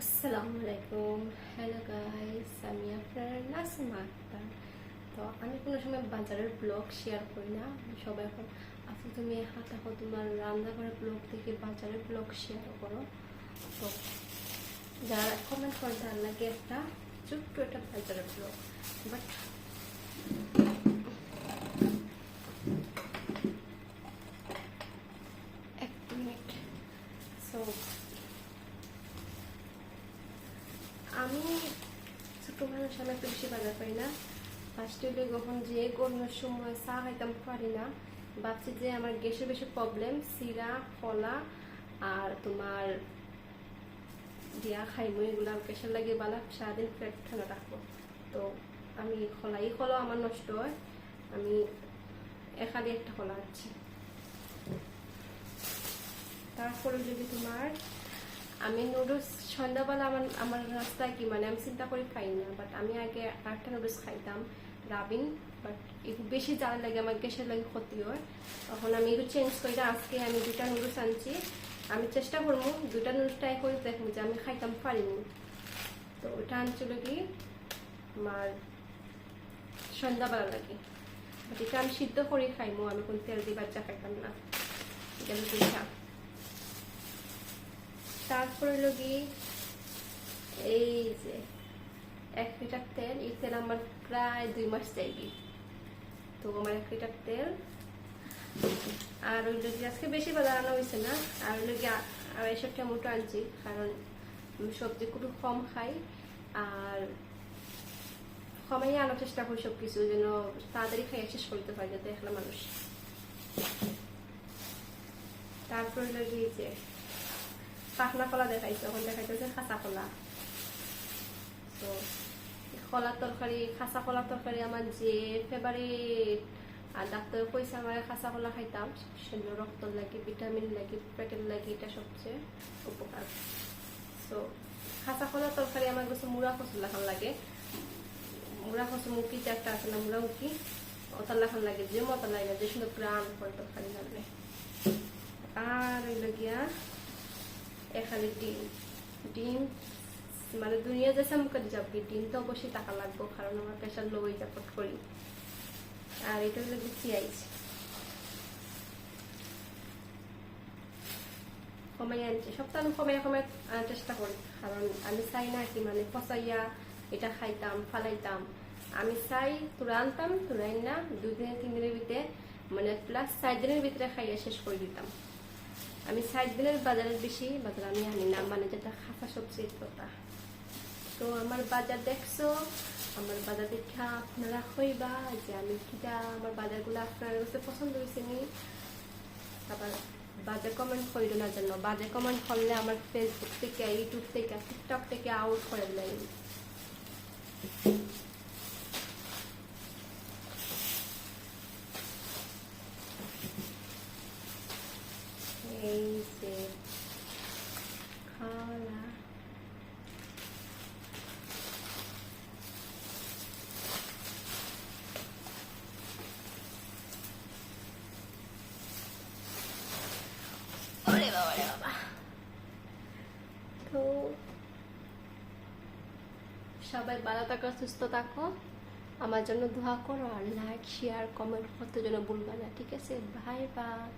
আসসালামু আলাইকুম। Hello guys, আমি আপনার নাসিমা আক্তার। তো আমি কোনো সময় বাজারের ব্লগ শেয়ার করি না। সবাই এখন আচ্ছা তুমি দেখো তোমার রান্নাঘরের ব্লগ থেকে বাজারের ব্লগ শেয়ার করো। তো যারা কমেন্ট করে তার লাগে একটা ছোট্ট একটা বাজারের ব্লগ, বাট এক মিনিট। সো আমি ছোট মানুষ, আমি একটু বেশি বাজার পাই না। ফার্স্টে যখন যে কোনো সময় চা খাইতাম পারি না, ভাবছি যে আমার গ্যাসের বেশি প্রবলেম, সিরা ফলা আর তোমার দিয়া খাইমো, এগুলো গ্যাসের লাগে বালা সারাদিন পেট ঠান্ডা রাখবো। তো আমি খোলা আমার নষ্ট হয়, আমি একালি একটা খোলা আছে। তারপরে যদি তোমার আমি নুডলস সন্ধ্যাবেলা আমার আমার রাস্তায় কি মানে আমি চিন্তা করে খাই না, বাট আমি আগে একটা নুডলস খাইতাম রাবিন, বাট একটু বেশি জ্বালা লাগে, আমার গ্যাসের লাগে ক্ষতি হয়। তখন আমি একটু চেঞ্জ করি, আজকে আমি দুটা নুডলস আনছি। আমি চেষ্টা করবো দুটা নুডলস ট্রাই করে দেখবো যে আমি খাইতাম পারিনি। তো ওটা আনছিল কি আমার সন্ধ্যাবেলা লাগে, বাট এটা আমি সিদ্ধ করে খাইমো, আমি কোন তেল দিয়ে বাচ্চা খাইতাম না, এটা পিঠা। তারপরে লগি এই যে 1 লিটার তেল, এই তেল আমার প্রায় 2 মাস যাইবি। তো আমার 1 লিটার তেল আর ওই লগি আজকে বেশি বাজার আনা হয়েছে না, আর ওই লগি 250 টমেটো আনছি, কারণ আমি সবজি খুব কম খাই আর কমাই আনার চেষ্টা করি সবকিছু যেন তাড়াতাড়ি খাইয়া শেষ করতে পারি, যাতে একলা মানুষ। তারপরে লগি যে পাখনা কলা দেখাইছে, এখন দেখাইতেছে খাঁচা কলা। তো কলার তরকারি, খাঁচা কলার তরকারি আমার যে ফেভারিট। আর ডাক্তার কইছে আমার খাঁচা কলা খাইতাম, সেজন্য রক্ত লাগে, ভিটামিন লাগে, পেটের লাগে, এটা সবচেয়ে উপকার। তো খাঁচা কলার তরকারি আমার কাছে মুড়া কচুর লাখান লাগে, মুড়া কচুর মুখি যে একটা আছে না, মুড়া মুখি ওটার লাখান লাগে, যে মতো লাগে, যে সুন্দর প্রাণ করে তরকারি লাগবে। আর ওইগুলো গিয়া এখানে ডিম ডিম মানে দুনিয়া যে মুখে যাবে, ডিম তো অবশ্যই টাকা লাগবে, কারণ আমার প্রেশার লো হয়ে সাপোর্ট করি। আর এটা হলো চিয়াইজ কমাই আনছি, সপ্তাহ কমাই আনার চেষ্টা করি, কারণ আমি চাই না কি মানে পচাইয়া এটা খাইতাম ফালাইতাম। আমি চাই তোরা আনতাম, তোরা না 2 দিন 3 দিনের ভিতরে মানে প্লাস 4 দিনের ভিতরে খাইয়া শেষ করে দিতাম। আমি 4 দিনের বাজারের বেশি বাজার আমি আনি না, মানে যেটা খাসা সবচেয়ে কথা। তো আমার বাজার দেখছো, আমার বাজার দেখা আপনারা হইবা যে আমি কিটা আমার বাজারগুলো আপনার কাছে পছন্দ হয়েছে নি। আবার বাজে কমেন্ট করিল না, জন্য বাজে কমেন্ট করলে আমার ফেসবুক থেকে, ইউটিউব থেকে, টিকটক থেকে আউট করে দেয়। এই যে খাওয়া তো সবাই ভালো থাকো, সুস্থ থাকো, আমার জন্য দোয়া করো, আর লাইক শেয়ার কমেন্ট করতে যেন ভুলবা না, ঠিক আছে? Bye bye.